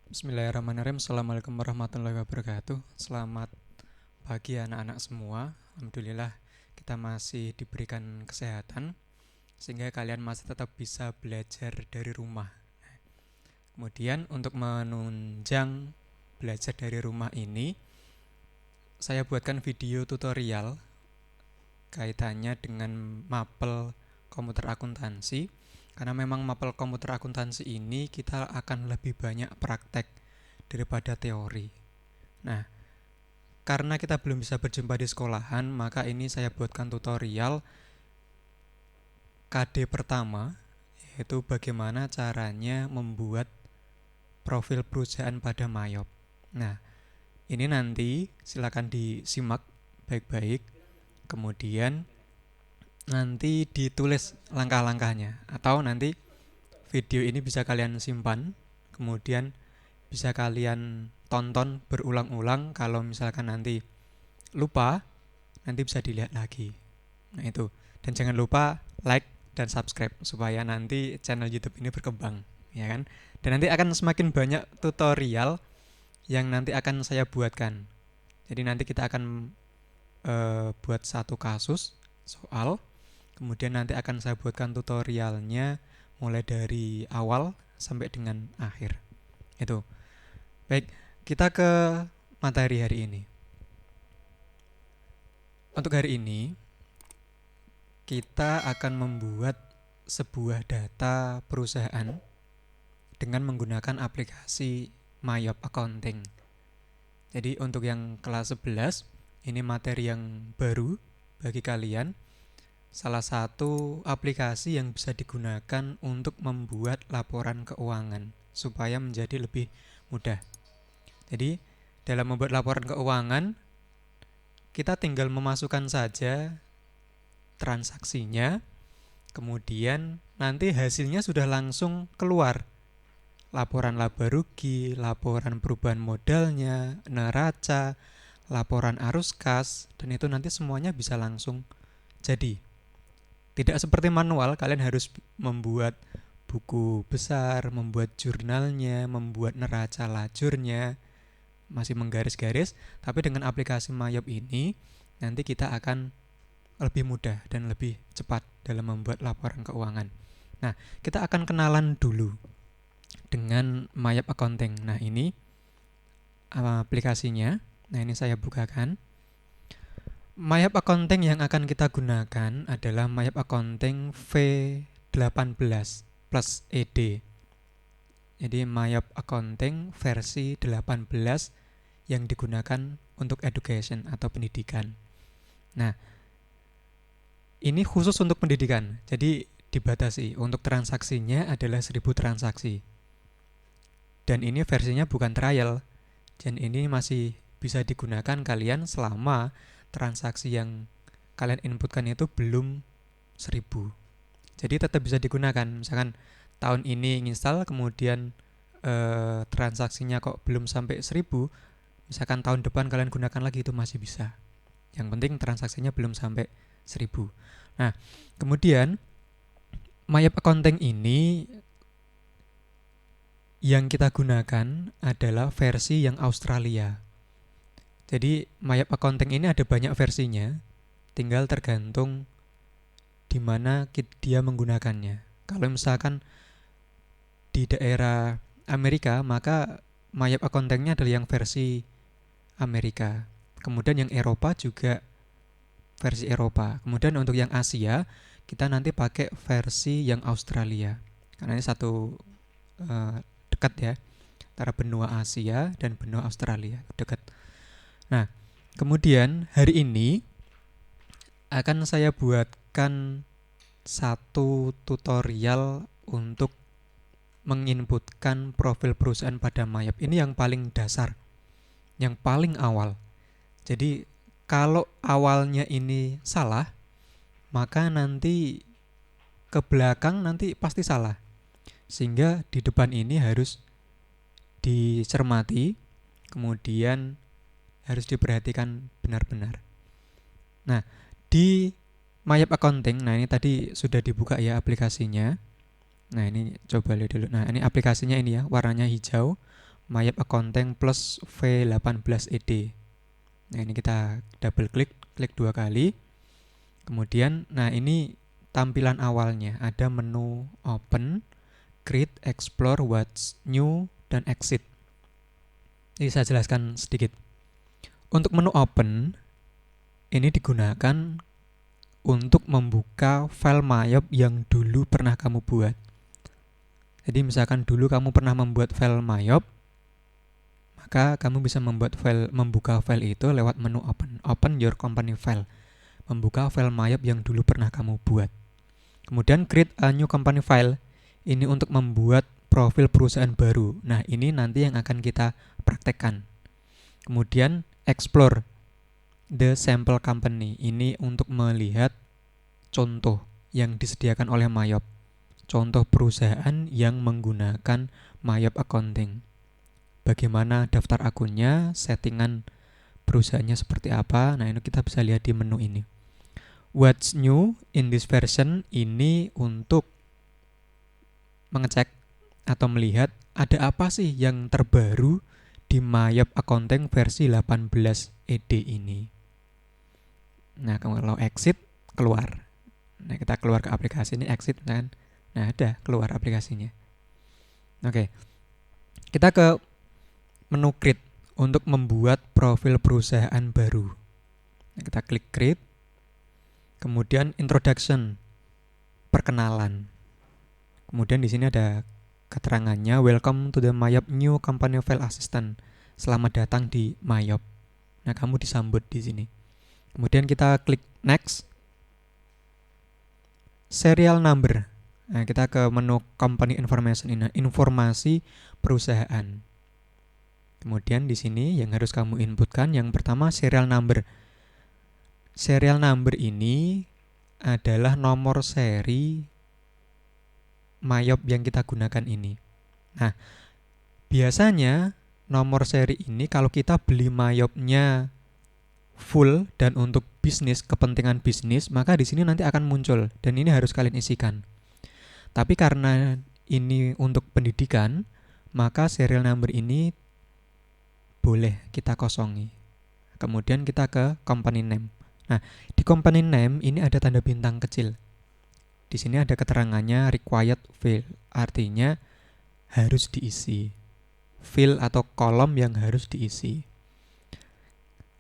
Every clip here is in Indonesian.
Bismillahirrahmanirrahim. Assalamualaikum warahmatullahi wabarakatuh. Selamat pagi anak-anak semua. Alhamdulillah kita masih diberikan kesehatan sehingga kalian masih tetap bisa belajar dari rumah. Kemudian untuk menunjang belajar dari rumah ini, saya buatkan video tutorial kaitannya dengan mapel komputer akuntansi. Karena memang mapel komputer akuntansi ini kita akan lebih banyak praktek daripada teori. Nah, karena kita belum bisa berjumpa di sekolahan, maka ini saya buatkan tutorial KD pertama, yaitu bagaimana caranya membuat profil perusahaan pada Mayop. Nah, ini nanti silakan disimak baik-baik, kemudian nanti ditulis langkah-langkahnya, atau nanti video ini bisa kalian simpan, kemudian bisa kalian tonton berulang-ulang. Kalau misalkan nanti lupa, nanti bisa dilihat lagi. Nah itu. Dan jangan lupa like dan subscribe supaya nanti channel YouTube ini berkembang, ya kan? Dan nanti akan semakin banyak tutorial yang nanti akan saya buatkan. Jadi nanti kita akan buat satu kasus soal, kemudian nanti akan saya buatkan tutorialnya mulai dari awal sampai dengan akhir. Itu. Baik, kita ke materi hari ini. Untuk hari ini, kita akan membuat sebuah data perusahaan dengan menggunakan aplikasi Mayop Accounting. Jadi untuk yang kelas 11, ini materi yang baru bagi kalian. Salah satu aplikasi yang bisa digunakan untuk membuat laporan keuangan supaya menjadi lebih mudah. Jadi dalam membuat laporan keuangan, kita tinggal memasukkan saja transaksinya, kemudian nanti hasilnya sudah langsung keluar. Laporan laba rugi, laporan perubahan modalnya, neraca, laporan arus kas, dan itu nanti semuanya bisa langsung jadi. Tidak seperti manual, kalian harus membuat buku besar, membuat jurnalnya, membuat neraca lajurnya, masih menggaris-garis. Tapi dengan aplikasi Mayop ini, nanti kita akan lebih mudah dan lebih cepat dalam membuat laporan keuangan. Nah, kita akan kenalan dulu dengan Mayop Accounting. Nah, ini aplikasinya. Nah, ini saya bukakan. Mayop Accounting yang akan kita gunakan adalah Mayop Accounting V18 plus ED. Jadi Mayop Accounting versi 18 yang digunakan untuk education atau pendidikan. Nah, ini khusus untuk pendidikan. Jadi dibatasi. Untuk transaksinya adalah 1000 transaksi. Dan ini versinya bukan trial. Dan ini masih bisa digunakan kalian selama transaksi yang kalian inputkan itu belum 1000. Jadi tetap bisa digunakan. Misalkan tahun ini install, kemudian transaksinya kok belum sampai 1000, misalkan tahun depan kalian gunakan lagi, itu masih bisa. Yang penting transaksinya belum sampai 1000. Nah, kemudian Mayop Accounting ini yang kita gunakan adalah versi yang Australia. Jadi Mayop Accounting ini ada banyak versinya, tinggal tergantung di mana dia menggunakannya. Kalau misalkan di daerah Amerika, maka Mayop Accounting-nya adalah yang versi Amerika. Kemudian yang Eropa juga versi Eropa. Kemudian untuk yang Asia, kita nanti pakai versi yang Australia. Karena ini satu dekat ya, antara benua Asia dan benua Australia, dekat. Nah, kemudian hari ini akan saya buatkan satu tutorial untuk menginputkan profil perusahaan pada Mayop. Ini yang paling dasar, yang paling awal. Jadi kalau awalnya ini salah, maka nanti ke belakang nanti pasti salah. Sehingga di depan ini harus dicermati, kemudian harus diperhatikan benar-benar. Nah, di Mayop Accounting, nah ini tadi sudah dibuka ya aplikasinya. Nah ini coba lihat dulu. Nah ini aplikasinya ini ya, warnanya hijau. Mayap Accounting plus V18ED. Nah, ini kita double klik 2 kali. Kemudian, nah ini tampilan awalnya. Ada menu Open, Create, Explore, What's New, dan Exit. Ini saya jelaskan sedikit. Untuk menu Open, ini digunakan untuk membuka file Mayop yang dulu pernah kamu buat. Jadi misalkan dulu kamu pernah membuat file Mayop, maka kamu bisa membuka file itu lewat menu Open. Open your company file. Membuka file Mayop yang dulu pernah kamu buat. Kemudian create a new company file. Ini untuk membuat profil perusahaan baru. Nah, ini nanti yang akan kita praktekkan. Kemudian explore the sample company. Ini untuk melihat contoh yang disediakan oleh Mayop. Contoh perusahaan yang menggunakan Mayop Accounting. Bagaimana daftar akunnya, settingan perusahaannya seperti apa. Nah, ini kita bisa lihat di menu ini. What's new in this version ini untuk mengecek atau melihat ada apa sih yang terbaru di Mayop Accounting versi 18ED ini. Nah, kalau exit, keluar. Nah, kita keluar ke aplikasi ini, exit kan. Nah, ada keluar aplikasinya. Oke. Kita ke menu create untuk membuat profil perusahaan baru. Nah, kita klik create. Kemudian introduction, perkenalan. Kemudian di sini ada keterangannya, welcome to the Mayop new company file assistant. Selamat datang di Mayop. Nah, kamu disambut di sini. Kemudian kita klik next. Serial number. Nah, kita ke menu company information ini, informasi perusahaan. Kemudian di sini yang harus kamu inputkan yang pertama serial number. Serial number ini adalah nomor seri Mayop yang kita gunakan ini. Nah, biasanya nomor seri ini kalau kita beli Mayopnya full dan untuk bisnis, kepentingan bisnis, maka di sini nanti akan muncul dan ini harus kalian isikan. Tapi karena ini untuk pendidikan, maka serial number ini boleh kita kosongi. Kemudian kita ke company name. Nah, di company name ini ada tanda bintang kecil. Di sini ada keterangannya required field, artinya harus diisi. Field atau kolom yang harus diisi.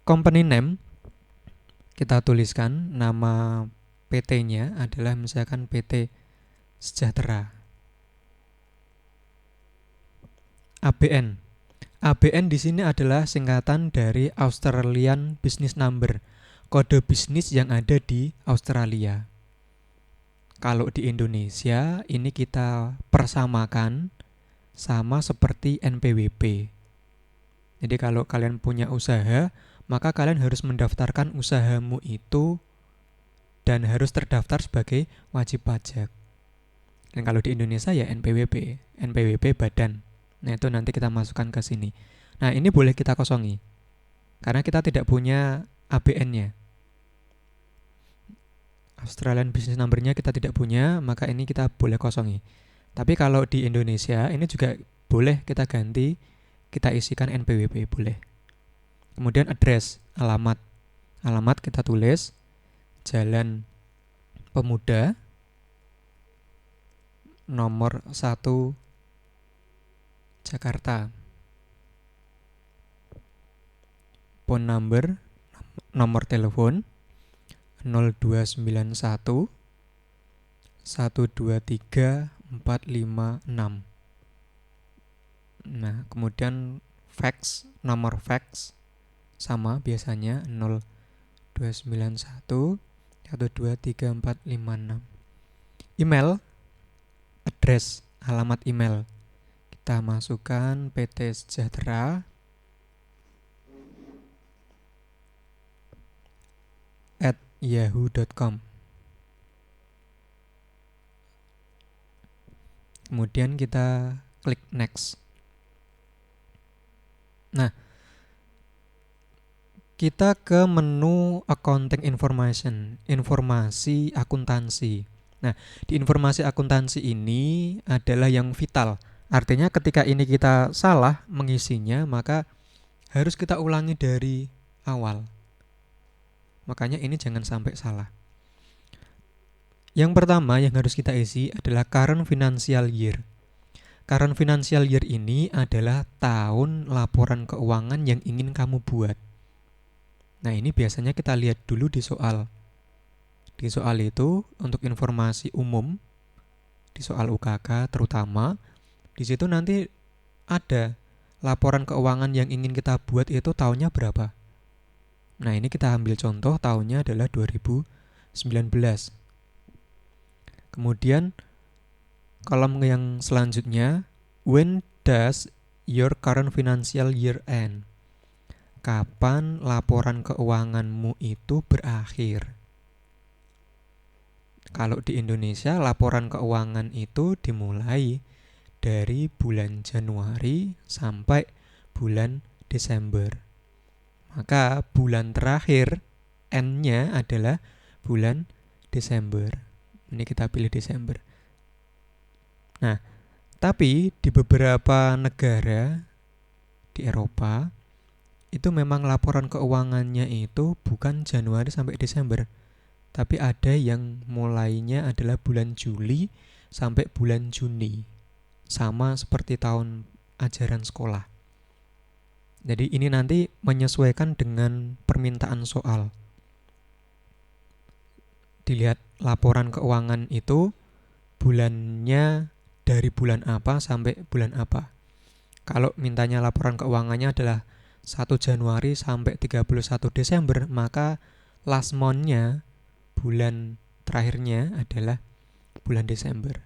Company name, kita tuliskan nama PT-nya adalah misalkan PT Sejahtera. ABN. ABN di sini adalah singkatan dari Australian Business Number, kode bisnis yang ada di Australia. Kalau di Indonesia ini kita persamakan sama seperti NPWP. Jadi kalau kalian punya usaha, maka kalian harus mendaftarkan usahamu itu dan harus terdaftar sebagai wajib pajak. Dan kalau di Indonesia ya NPWP, NPWP badan. Nah, itu nanti kita masukkan ke sini. Nah, ini boleh kita kosongi. Karena kita tidak punya ABN-nya. Australian Business Number-nya kita tidak punya, maka ini kita boleh kosongi. Tapi kalau di Indonesia, ini juga boleh kita ganti, kita isikan NPWP, boleh. Kemudian address, alamat. Alamat kita tulis Jalan Pemuda nomor 1 Jakarta. Phone number, nomor telepon 0291 123 456. Nah, kemudian fax, nomor fax sama biasanya 0291 123 456. Email, address, alamat email. Kita masukkan PT Sejahtera @yahoo.com. Kemudian kita klik next. Nah, kita ke menu accounting information, informasi akuntansi. Nah, di informasi akuntansi ini adalah yang vital, Artinya ketika ini kita salah mengisinya, maka harus kita ulangi dari awal. Makanya ini jangan sampai salah. Yang pertama yang harus kita isi adalah current financial year. Current financial year ini adalah tahun laporan keuangan yang ingin kamu buat. Nah, ini biasanya kita lihat dulu di soal. Di soal itu untuk informasi umum, di soal UKK terutama, di situ nanti ada laporan keuangan yang ingin kita buat itu tahunnya berapa. Nah, ini kita ambil contoh tahunnya adalah 2019. Kemudian kolom yang selanjutnya, when does your current financial year end? Kapan laporan keuanganmu itu berakhir? Kalau di Indonesia, laporan keuangan itu dimulai dari bulan Januari sampai bulan Desember. Maka bulan terakhir N-nya adalah bulan Desember. Ini kita pilih Desember. Nah, tapi di beberapa negara di Eropa itu memang laporan keuangannya itu bukan Januari sampai Desember, tapi ada yang mulainya adalah bulan Juli sampai bulan Juni. Sama seperti tahun ajaran sekolah. Jadi ini nanti menyesuaikan dengan permintaan soal. Dilihat laporan keuangan itu bulannya dari bulan apa sampai bulan apa. Kalau mintanya laporan keuangannya adalah 1 Januari sampai 31 Desember, maka last month-nya, bulan terakhirnya adalah bulan Desember.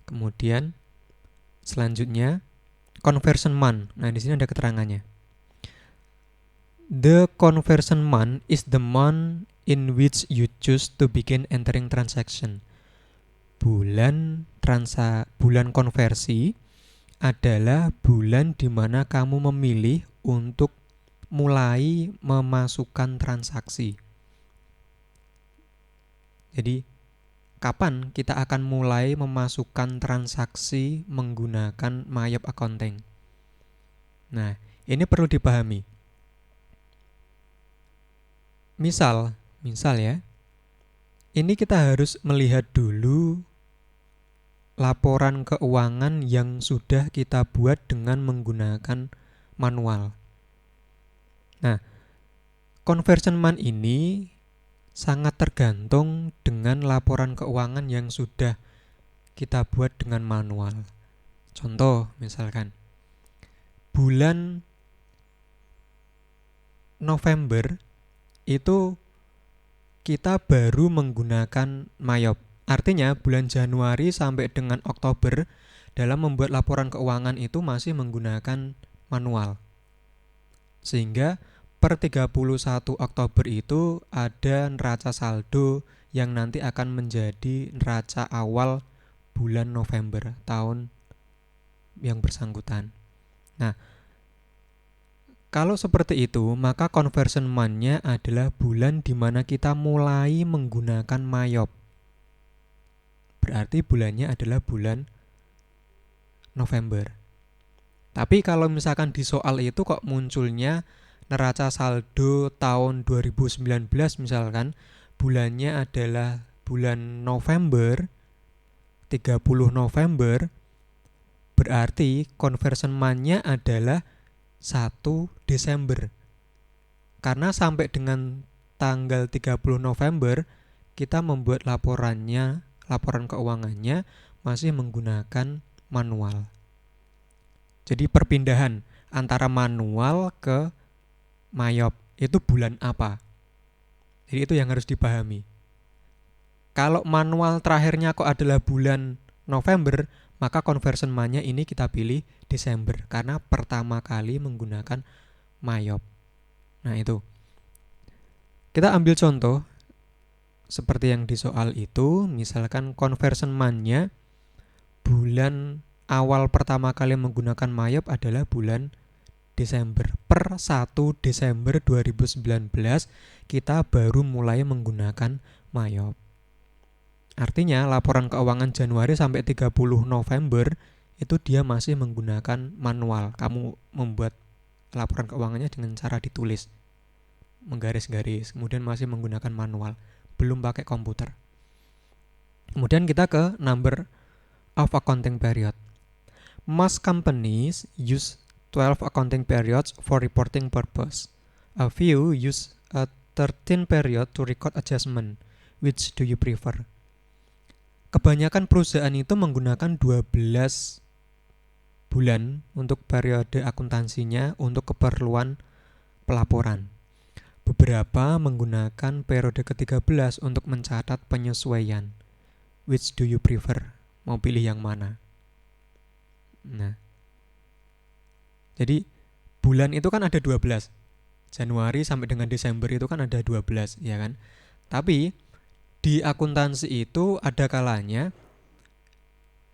Kemudian selanjutnya conversion month. Nah, di sini ada keterangannya. The conversion month is the month in which you choose to begin entering transaction. Bulan konversi adalah bulan di mana kamu memilih untuk mulai memasukkan transaksi. Jadi, kapan kita akan mulai memasukkan transaksi menggunakan Mayop Accounting? Nah, ini perlu dipahami. Misal ya, ini kita harus melihat dulu laporan keuangan yang sudah kita buat dengan menggunakan manual. Nah, conversion month ini sangat tergantung dengan laporan keuangan yang sudah kita buat dengan manual. Contoh, misalkan bulan November itu kita baru menggunakan Mayop. Artinya bulan Januari sampai dengan Oktober dalam membuat laporan keuangan itu masih menggunakan manual. Sehingga per 31 Oktober itu ada neraca saldo yang nanti akan menjadi neraca awal bulan November tahun yang bersangkutan. Nah, kalau seperti itu, maka conversion month-nya adalah bulan di mana kita mulai menggunakan Mayop. Berarti bulannya adalah bulan November. Tapi kalau misalkan di soal itu kok munculnya neraca saldo tahun 2019 misalkan, bulannya adalah bulan November, 30 November, berarti conversion month-nya adalah 1 Desember. Karena sampai dengan tanggal 30 November kita membuat laporan keuangannya masih menggunakan manual. Jadi perpindahan antara manual ke Mayop itu bulan apa? Jadi itu yang harus dipahami. Kalau manual terakhirnya kok adalah bulan November, maka conversion month-nya ini kita pilih Desember karena pertama kali menggunakan Mayop. Nah, itu. Kita ambil contoh seperti yang di soal itu, misalkan conversion month-nya bulan awal pertama kali menggunakan Mayop adalah bulan Desember. Per 1 Desember 2019 kita baru mulai menggunakan Mayop. Artinya laporan keuangan Januari sampai 30 November itu dia masih menggunakan manual. Kamu membuat laporan keuangannya dengan cara ditulis, menggaris-garis, kemudian masih menggunakan manual, belum pakai komputer. Kemudian kita ke number of accounting period. Most companies use 12 accounting periods for reporting purpose. A few use a 13 period to record adjustment. Which do you prefer? Kebanyakan perusahaan itu menggunakan 12 bulan untuk periode akuntansinya untuk keperluan pelaporan. Beberapa menggunakan periode ke-13 untuk mencatat penyesuaian. Which do you prefer? Mau pilih yang mana? Nah, jadi bulan itu kan ada 12. Januari sampai dengan Desember itu kan ada 12, ya kan? Tapi di akuntansi itu ada kalanya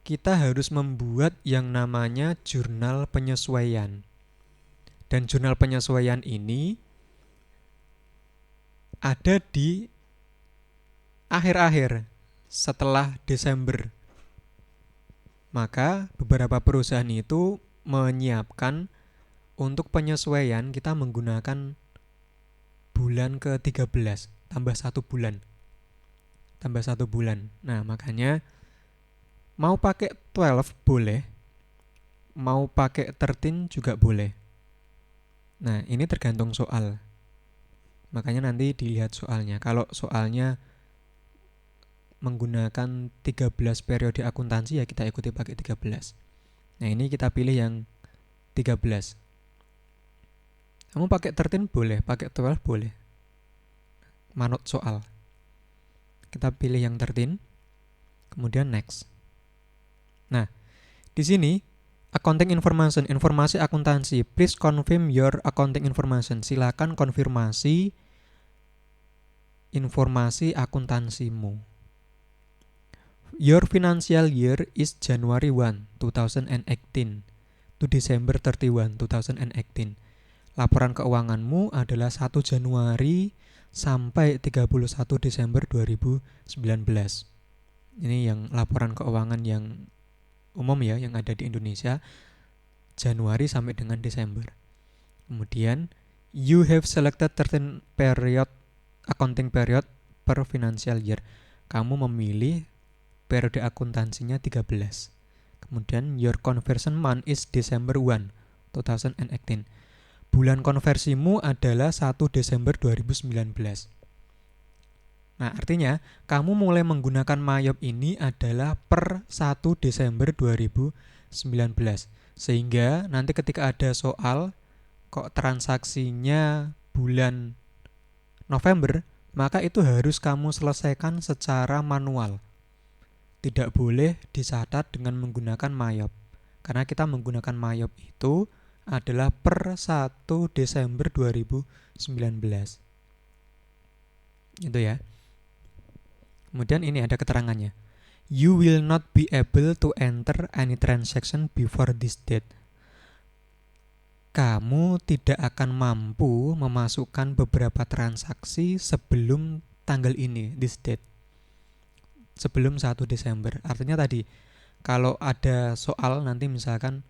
kita harus membuat yang namanya jurnal penyesuaian. Dan jurnal penyesuaian ini ada di akhir-akhir setelah Desember. Maka beberapa perusahaan itu menyiapkan untuk penyesuaian kita menggunakan bulan ke-13 tambah 1 bulan. Tambah 1 bulan. Nah, makanya mau pakai 12 boleh, mau pakai 13 juga boleh. Nah, ini tergantung soal. Makanya nanti dilihat soalnya. Kalau soalnya menggunakan 13 periode akuntansi, ya kita ikuti pakai 13. Nah, ini kita pilih yang 13. Kamu pakai 13 boleh, pakai 12 boleh. Manut soal. Kita pilih yang 13. Kemudian next. Nah, di sini accounting information, informasi akuntansi. Please confirm your accounting information. Silakan konfirmasi informasi akuntansimu. Your financial year is January 1, 2018 to December 31, 2018. Laporan keuanganmu adalah 1 Januari sampai 31 Desember 2019. Ini yang laporan keuangan yang umum ya, yang ada di Indonesia, Januari sampai dengan Desember. Kemudian, you have selected 13 period, accounting period per financial year. Kamu memilih periode akuntansinya 13. Kemudian your conversion month is December 1, 2018. Bulan konversimu adalah 1 Desember 2019. Nah, artinya kamu mulai menggunakan MAYOB ini adalah per 1 Desember 2019. Sehingga nanti ketika ada soal kok transaksinya bulan November, maka itu harus kamu selesaikan secara manual. Tidak boleh dicatat dengan menggunakan MAYOB. Karena kita menggunakan MAYOB itu adalah per 1 Desember 2019. Itu ya. Kemudian ini ada keterangannya. You will not be able to enter any transaction before this date. Kamu tidak akan mampu memasukkan beberapa transaksi sebelum tanggal ini, this date. Sebelum 1 Desember. Artinya tadi, kalau ada soal nanti misalkan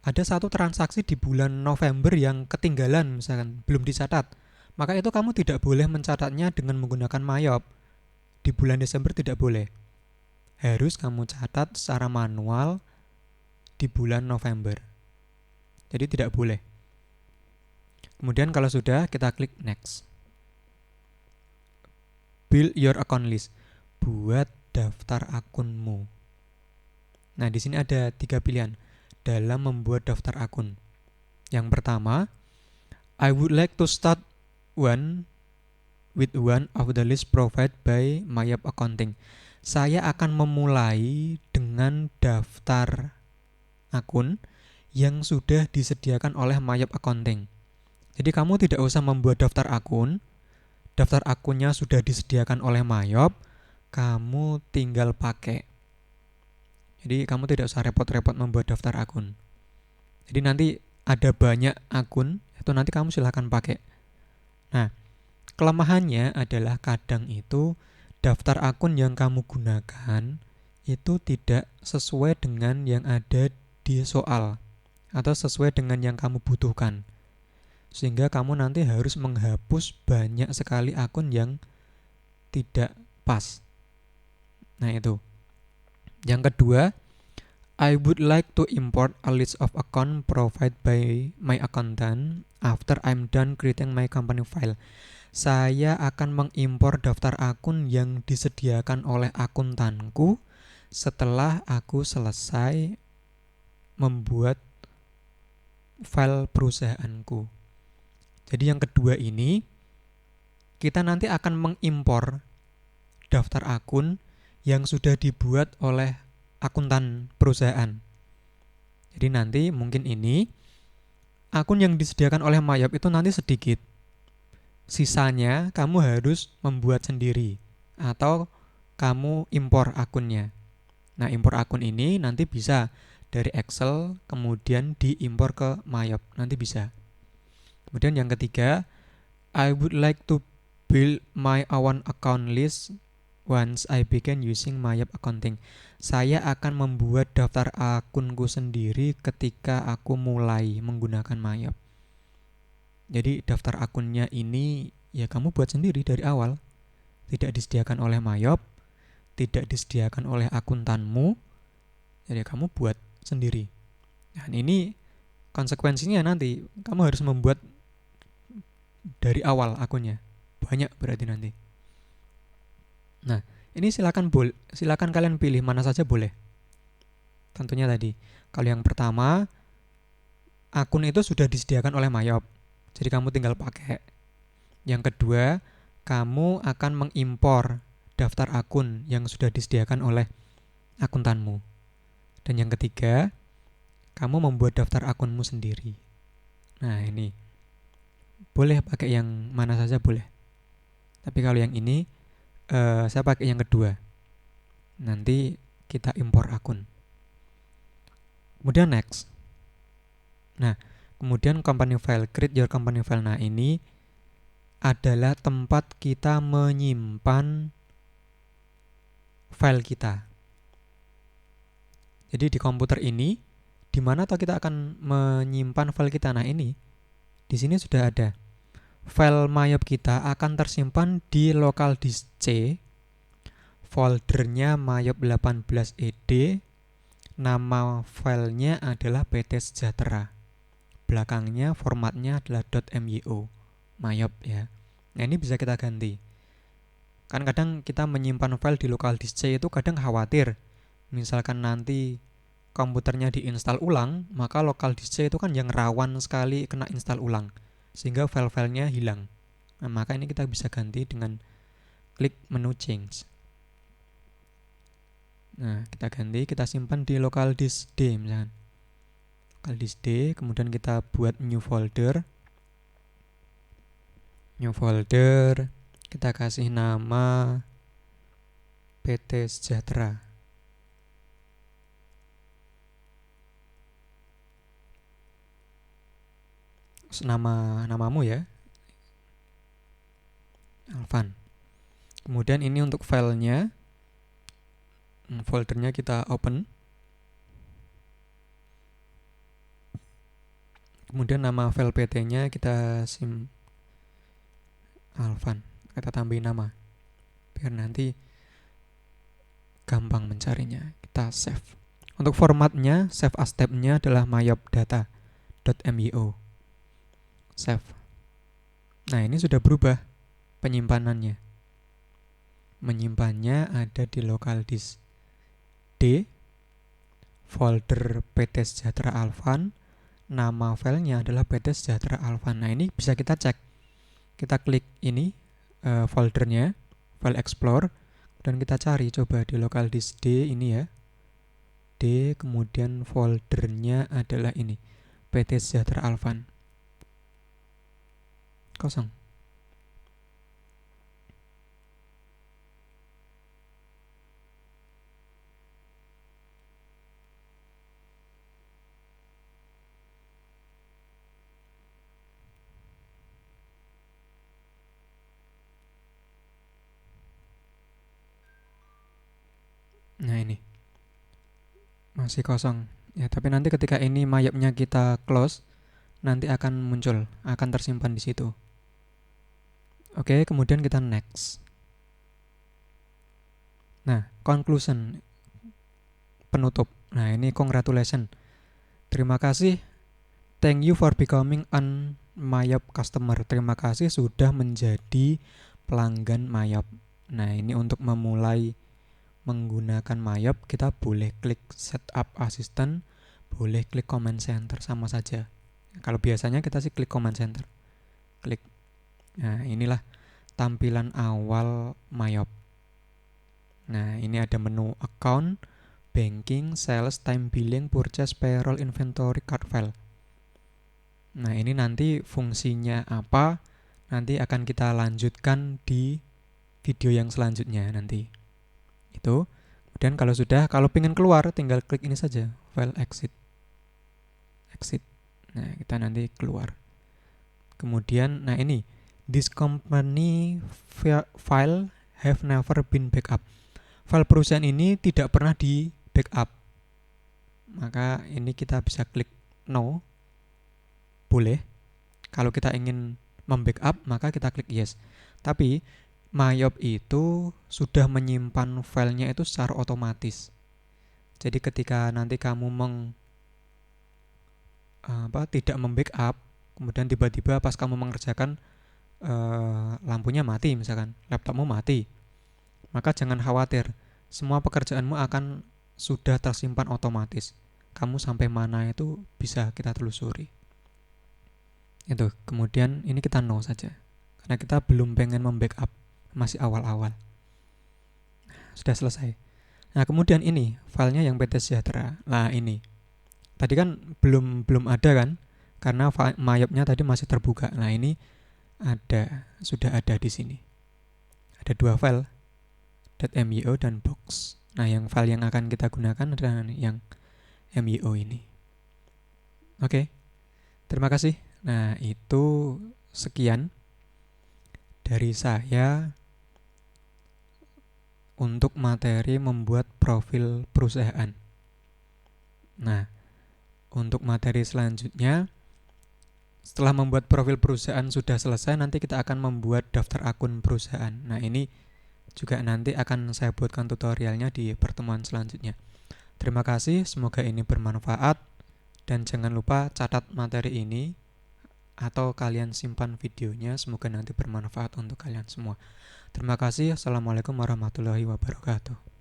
ada satu transaksi di bulan November yang ketinggalan misalkan, belum dicatat, maka itu kamu tidak boleh mencatatnya dengan menggunakan MAYOB. Di bulan Desember tidak boleh. Harus kamu catat secara manual di bulan November. Jadi tidak boleh. Kemudian kalau sudah, kita klik next. Build your account list. Buat daftar akunmu. Nah, di sini ada 3 pilihan dalam membuat daftar akun. Yang pertama, I would like to start with one of the list provided by MAYOB Accounting. Saya akan memulai dengan daftar akun yang sudah disediakan oleh MAYOB Accounting. Jadi kamu tidak usah membuat daftar akun. Daftar akunnya sudah disediakan oleh MAYOB, kamu tinggal pakai. Jadi kamu tidak usah repot-repot membuat daftar akun. Jadi nanti ada banyak akun, itu nanti kamu silahkan pakai. Nah, kelemahannya adalah kadang itu daftar akun yang kamu gunakan itu tidak sesuai dengan yang ada di soal atau sesuai dengan yang kamu butuhkan. Sehingga kamu nanti harus menghapus banyak sekali akun yang tidak pas. Nah itu. Yang kedua, I would like to import a list of account provided by my accountant after I'm done creating my company file. Saya akan mengimpor daftar akun yang disediakan oleh akuntanku setelah aku selesai membuat file perusahaanku. Jadi yang kedua ini, kita nanti akan mengimpor daftar akun yang sudah dibuat oleh akuntan perusahaan. Jadi nanti mungkin ini akun yang disediakan oleh Mayap itu nanti sedikit. Sisanya kamu harus membuat sendiri atau kamu impor akunnya. Nah, impor akun ini nanti bisa dari Excel kemudian diimpor ke Mayap, nanti bisa. Kemudian yang ketiga, I would like to build my own account list once I begin using Mayap Accounting. Saya akan membuat daftar akunku sendiri ketika aku mulai menggunakan Mayap. Jadi daftar akunnya ini ya kamu buat sendiri dari awal. Tidak disediakan oleh Mayap, tidak disediakan oleh akuntanmu. Jadi kamu buat sendiri. Dan ini konsekuensinya nanti kamu harus membuat dari awal akunnya. Banyak berarti nanti. Nah, ini silakan kalian pilih mana saja boleh. Tentunya tadi, kalau yang pertama akun itu sudah disediakan oleh Mayop. Jadi kamu tinggal pakai. Yang kedua, kamu akan mengimpor daftar akun yang sudah disediakan oleh akuntanmu. Dan yang ketiga, kamu membuat daftar akunmu sendiri. Nah, ini boleh pakai yang mana saja boleh. Tapi kalau yang ini saya pakai yang kedua. Nanti kita impor akun. Kemudian next. Nah, kemudian company file, create your company file. Nah, ini adalah tempat kita menyimpan file kita. Jadi di komputer ini, di mana toh kita akan menyimpan file kita? Nah, ini di sini sudah ada. File Mayop kita akan tersimpan di local disk C. Foldernya Mayop 18ED. Nama filenya adalah PT Sejahtera. Belakangnya formatnya adalah .myo. Mayop ya. Nah, ini bisa kita ganti. Kan kadang kita menyimpan file di local disk C itu kadang khawatir. Misalkan nanti komputernya diinstal ulang, maka local disk C itu kan yang rawan sekali kena install ulang. Sehingga file-filenya hilang. Nah, maka ini kita bisa ganti dengan klik menu change. Nah, kita ganti, kita simpan di local disk D misalkan. Local disk D, kemudian kita buat new folder. New folder, kita kasih nama PT Sejahtera. Namamu ya, Alvan. Kemudian ini untuk filenya, foldernya kita open. Kemudian nama file PT-nya kita Alvan. Kita tambahin nama biar nanti gampang mencarinya. Kita save. Untuk formatnya, save as tab-nya adalah mayopdata.myo. Save. Nah, ini sudah berubah penyimpanannya. Menyimpannya ada di local disk D, folder PT Sejahtera Alvan, nama filenya adalah PT Sejahtera Alvan. Nah, ini bisa kita cek. Kita klik ini foldernya, file explore, dan kita cari coba di local disk D ini ya. D, kemudian foldernya adalah ini, PT Sejahtera Alvan. Kosong. Nah, ini masih kosong. Ya, tapi nanti ketika ini mayapnya kita close, nanti akan muncul, akan tersimpan di situ. Oke, kemudian kita next. Nah, conclusion, penutup. Nah, ini congratulations. Terima kasih. Thank you for becoming an Mayap customer. Terima kasih sudah menjadi pelanggan Mayap. Nah, ini untuk memulai menggunakan Mayap, kita boleh klik setup assistant, boleh klik command center, sama saja. Kalau biasanya kita sih klik command center. Klik. Nah, inilah tampilan awal Mayap. Nah, ini ada menu account, banking, sales, time billing, purchase, payroll, inventory, card file. Nah, ini nanti fungsinya apa, nanti akan kita lanjutkan di video yang selanjutnya nanti. Itu. Kemudian kalau pengen keluar, tinggal klik ini saja, file exit. Exit. Nah, kita nanti keluar. Kemudian, nah ini, this company file have never been backup. File perusahaan ini tidak pernah di backup. Maka ini kita bisa klik no. Boleh. Kalau kita ingin membackup, maka kita klik yes. Tapi Mayop itu sudah menyimpan filenya itu secara otomatis. Jadi ketika nanti kamu tidak membackup, kemudian tiba-tiba pas kamu mengerjakan lampunya mati, misalkan laptopmu mati, maka jangan khawatir, semua pekerjaanmu akan sudah tersimpan otomatis. Kamu sampai mana itu bisa kita telusuri. Itu. Kemudian ini kita no saja, karena kita belum pengen membackup, masih awal-awal. Sudah selesai. Nah, kemudian ini filenya yang PT Sejahtera. Nah, ini tadi kan belum ada kan, karena Mayopnya tadi masih terbuka. Nah, ini sudah ada di sini. Ada dua file, .myo dan box. Nah, yang file yang akan kita gunakan adalah yang myo ini. Oke. Terima kasih. Nah, itu sekian dari saya untuk materi membuat profil perusahaan. Nah, untuk materi selanjutnya, setelah membuat profil perusahaan sudah selesai, nanti kita akan membuat daftar akun perusahaan. Nah, ini juga nanti akan saya buatkan tutorialnya di pertemuan selanjutnya. Terima kasih, semoga ini bermanfaat. Dan jangan lupa catat materi ini atau kalian simpan videonya, semoga nanti bermanfaat untuk kalian semua. Terima kasih. Assalamualaikum warahmatullahi wabarakatuh.